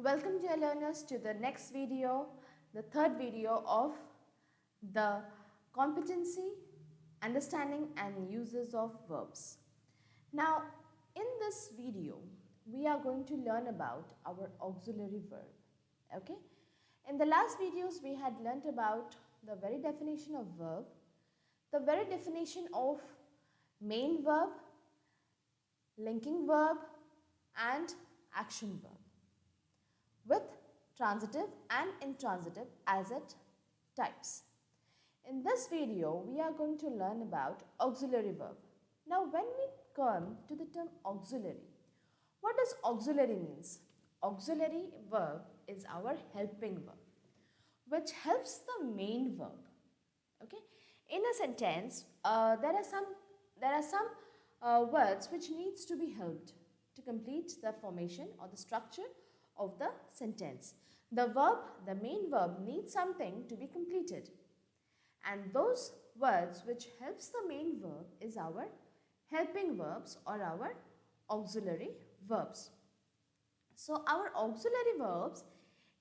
Welcome dear learners to the next video, the third video of the competency, understanding and uses of verbs. Now in this video we are going to learn about our auxiliary verb. Okay. In the last videos we had learnt about the very definition of verb, the very definition of main verb, linking verb and action verb with transitive and intransitive as its types. In this video, we are going to learn about auxiliary verb. Now, when we come to the term auxiliary, what does auxiliary means? Auxiliary verb is our helping verb, which helps the main verb. Okay, in a sentence, there are some words which needs to be helped to complete the formation or the structure of the sentence. The verb, the main verb needs something to be completed, and those words which helps the main verb is our helping verbs or our auxiliary verbs. So our auxiliary verbs,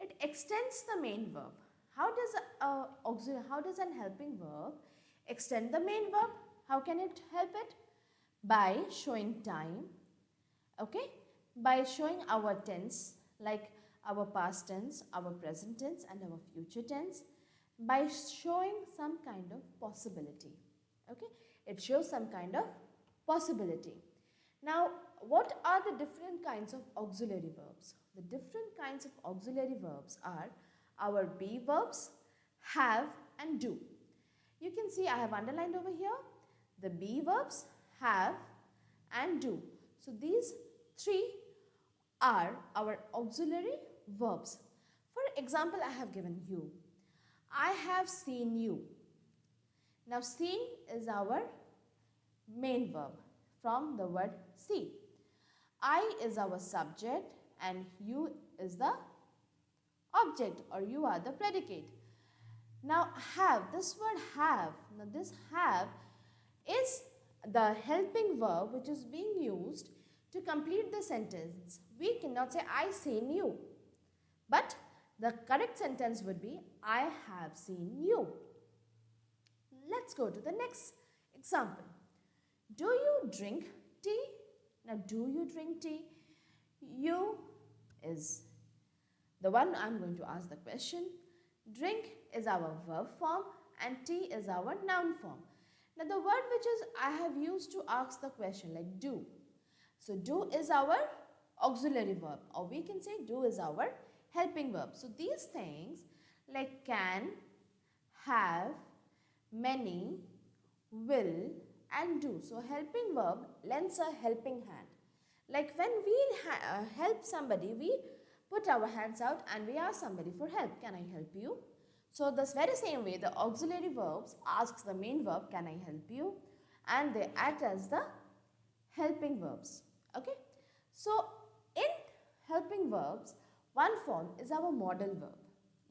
it extends the main verb. How does an helping verb extend the main verb? How can it help it? By showing time, okay, by showing our tense, like our past tense, our present tense and our future tense, by showing some kind of possibility. Okay, it shows some kind of possibility. Now, what are the different kinds of auxiliary verbs? The different kinds of auxiliary verbs are our be verbs, have and do. You can see I have underlined over here the be verbs, have and do. So these three are our auxiliary verbs. For example, I have given you, I have seen you. Now seen is our main verb from the word see. I is our subject and you is the object, or you are the predicate. Now have, this word have, now this have is the helping verb which is being used to complete the sentence. We cannot say I seen you, but the correct sentence would be I have seen you. Let's go to the next example. Do you drink tea? Now do you drink tea? You is the one I'm going to ask the question. Drink is our verb form and tea is our noun form. Now the word which is I have used to ask the question, like do. So do is our auxiliary verb, or we can say do is our helping verb. So these things like can, have, many, will and do. So helping verb lends a helping hand. Like when we help somebody, we put our hands out and we ask somebody for help. Can I help you? So this very same way the auxiliary verbs asks the main verb, can I help you? And they act as the helping verbs. Okay. So in helping verbs, one form is our modal verb.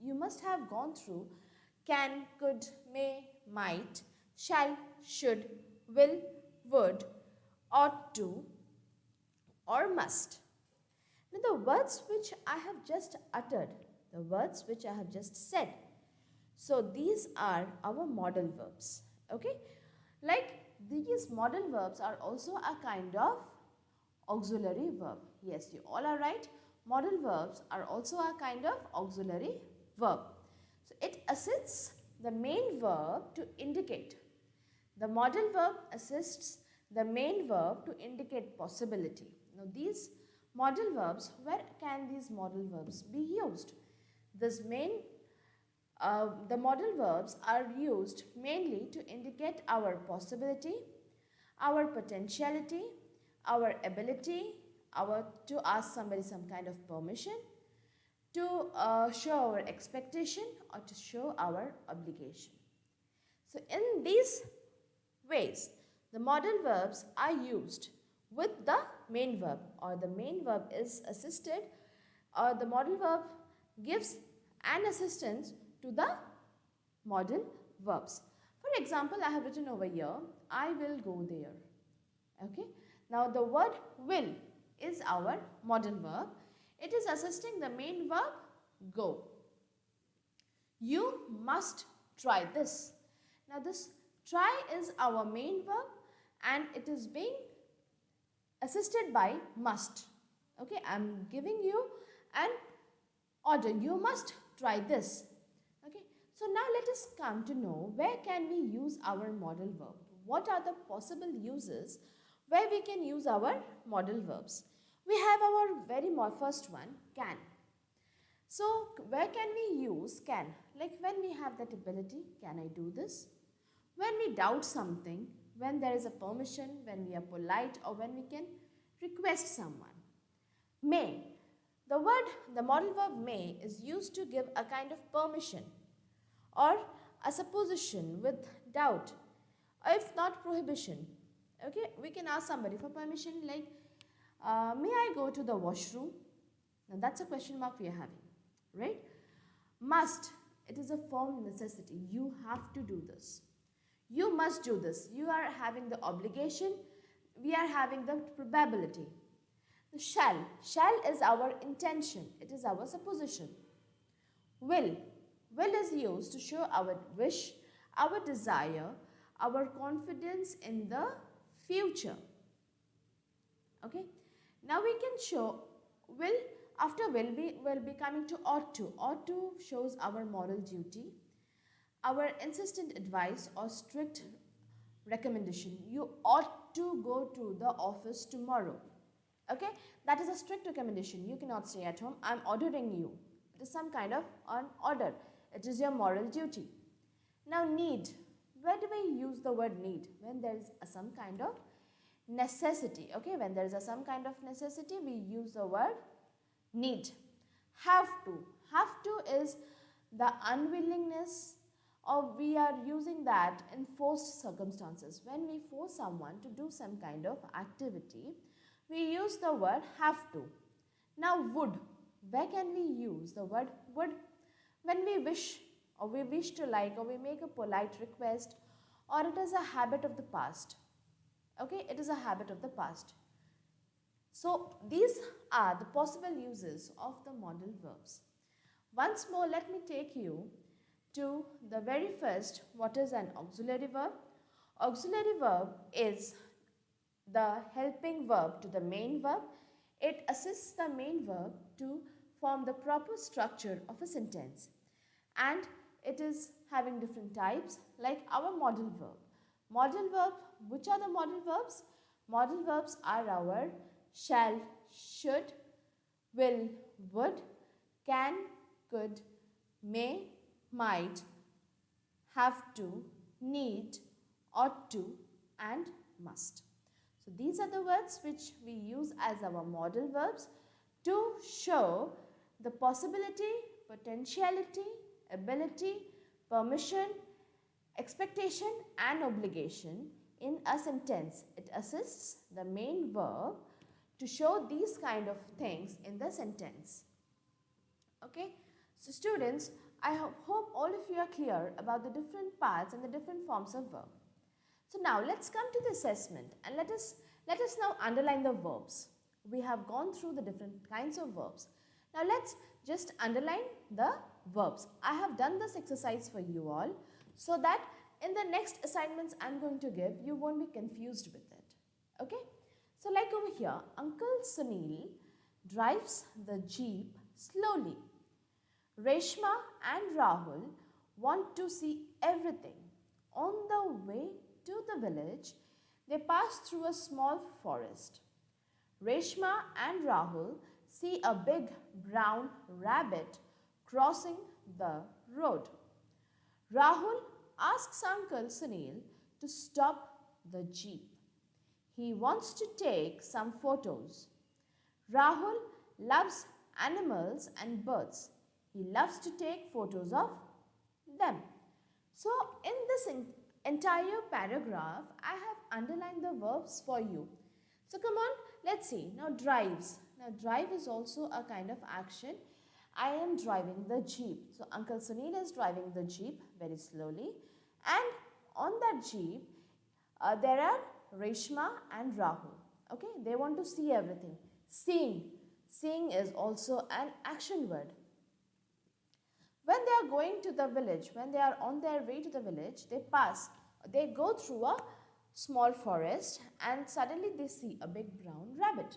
You must have gone through can, could, may, might, shall, should, will, would, ought to or must. Now the words which I have just uttered, the words which I have just said, so these are our modal verbs. Okay. Like these modal verbs are also a kind of auxiliary verb. Yes, you all are right. Modal verbs are also a kind of auxiliary verb. So it assists the main verb to indicate. The modal verb assists the main verb to indicate possibility. Now these modal verbs, where can these modal verbs be used? The modal verbs are used mainly to indicate our possibility, our potentiality, our ability, to ask somebody some kind of permission, to show our expectation or to show our obligation. So in these ways, the modal verbs are used with the main verb, or the main verb is assisted, or the modal verb gives an assistance to the modal verbs. For example, I have written over here, I will go there. Okay. Now the word will is our modal verb. It is assisting the main verb go. You must try this. Now this try is our main verb and it is being assisted by must. Okay, I am giving you an order. You must try this. Okay, so now let us come to know where can we use our modal verb. What are the possible uses where we can use our modal verbs? We have our very first one, can. So where can we use can? Like when we have that ability, can I do this? When we doubt something, when there is a permission, when we are polite, or when we can request someone. May. The modal verb may is used to give a kind of permission or a supposition with doubt, or if not prohibition. Okay, we can ask somebody for permission like, may I go to the washroom? Now that's a question mark we are having, right? Must, it is a firm necessity. You have to do this. You must do this. You are having the obligation. We are having the probability. The shall is our intention. It is our supposition. Will is used to show our wish, our desire, our confidence in the future. Okay. Now we can show will. After will, we will be coming to ought to. Ought to shows our moral duty, our insistent advice or strict recommendation. You ought to go to the office tomorrow. Okay, that is a strict recommendation. You cannot stay at home. I am ordering you. It is some kind of an order. It is your moral duty. Now need. Where do we use the word need? When there is some kind of necessity. Okay, when there is some kind of necessity, we use the word need. Have to. Have to is the unwillingness, or we are using that in forced circumstances. When we force someone to do some kind of activity, we use the word have to. Now would. Where can we use the word would? When we wish, or we wish to like, or we make a polite request, or it is a habit of the past. Okay, it is a habit of the past. So these are the possible uses of the modal verbs. Once more, let me take you to the very first, what is an auxiliary verb? Auxiliary verb is the helping verb to the main verb. It assists the main verb to form the proper structure of a sentence. And it is having different types like our modal verb. Modal verb, which are the modal verbs? Modal verbs are our shall, should, will, would, can, could, may, might, have to, need, ought to, and must. So these are the words which we use as our modal verbs to show the possibility, potentiality, ability, permission, expectation and obligation in a sentence. It assists the main verb to show these kind of things in the sentence. Okay, so students, I hope all of you are clear about the different parts and the different forms of verb. So now let's come to the assessment and let us now underline the verbs. We have gone through the different kinds of verbs. Now let's just underline the verbs. I have done this exercise for you all so that in the next assignments I'm going to give, you won't be confused with it. Okay? So like over here, Uncle Sunil drives the jeep slowly. Reshma and Rahul want to see everything. On the way to the village, they pass through a small forest. Reshma and Rahul see a big brown rabbit crossing the road. Rahul asks Uncle Sunil to stop the jeep. He wants to take some photos. Rahul loves animals and birds. He loves to take photos of them. So in this entire paragraph, I have underlined the verbs for you. So come on, let's see. Now drives. Now drive is also a kind of action. I am driving the jeep. So Uncle Sunil is driving the jeep very slowly. And on that jeep, there are Reshma and Rahul. Okay, they want to see everything. Seeing. Seeing is also an action word. When they are going to the village, when they are on their way to the village, they go through a small forest and suddenly they see a big brown rabbit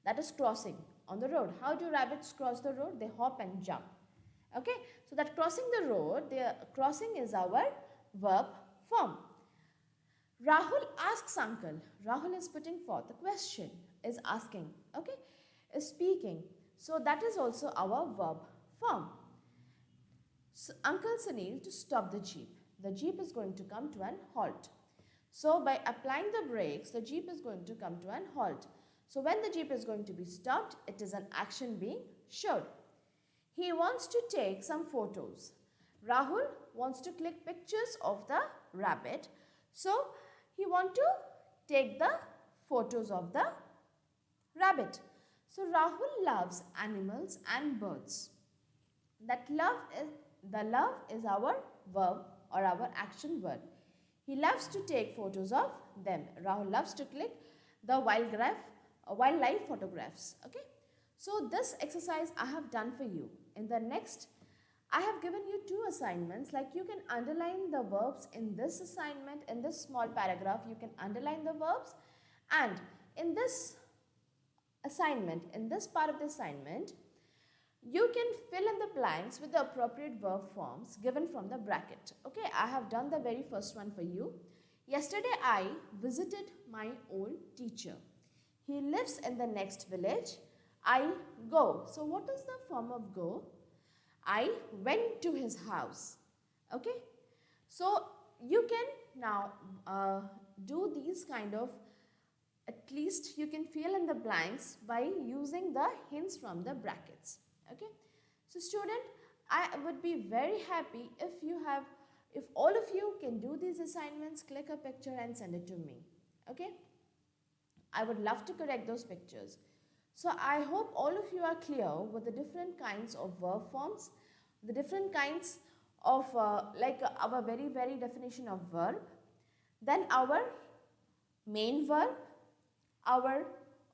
that is crossing on the road. How do rabbits cross the road? They hop and jump. Okay, so that crossing the road, the crossing is our verb form. Rahul asks uncle. Rahul is putting forth a question, is asking, okay, is speaking. So that is also our verb form. So Uncle Sunil to stop the jeep. The jeep is going to come to an halt. So by applying the brakes, the jeep is going to come to an halt. So when the jeep is going to be stopped, it is an action being showed. He wants to take some photos. Rahul wants to click pictures of the rabbit. So he wants to take the photos of the rabbit. So Rahul loves animals and birds. The love is our verb or our action word. He loves to take photos of them. Rahul loves to click the wildlife photographs. Okay. So this exercise I have done for you. In the next, I have given you 2 assignments. Like you can underline the verbs in this assignment, in this small paragraph, you can underline the verbs. And in this assignment, in this part of the assignment, you can fill in the blanks with the appropriate verb forms given from the bracket. Okay, I have done the very first one for you. Yesterday, I visited my old teacher. He lives in the next village. I go. So what is the form of go? I went to his house. Okay. So you can now do these kind of, at least you can fill in the blanks by using the hints from the brackets. Okay. So student, I would be very happy if all of you can do these assignments, click a picture and send it to me. Okay. I would love to correct those pictures. So I hope all of you are clear with the different kinds of verb forms, the different kinds of our very definition of verb, then our main verb, our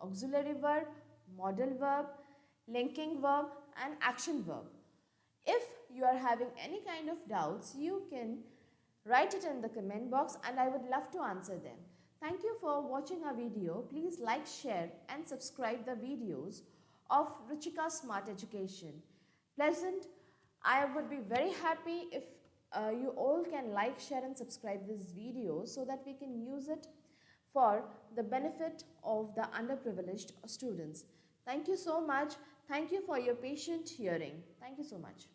auxiliary verb, modal verb, linking verb and action verb. If you are having any kind of doubts, you can write it in the comment box and I would love to answer them. Thank you for watching our video. Please like, share and subscribe the videos of Ruchika Smart Education. I would be very happy if you all can like, share and subscribe this video so that we can use it for the benefit of the underprivileged students. Thank you so much. Thank you for your patient hearing. Thank you so much.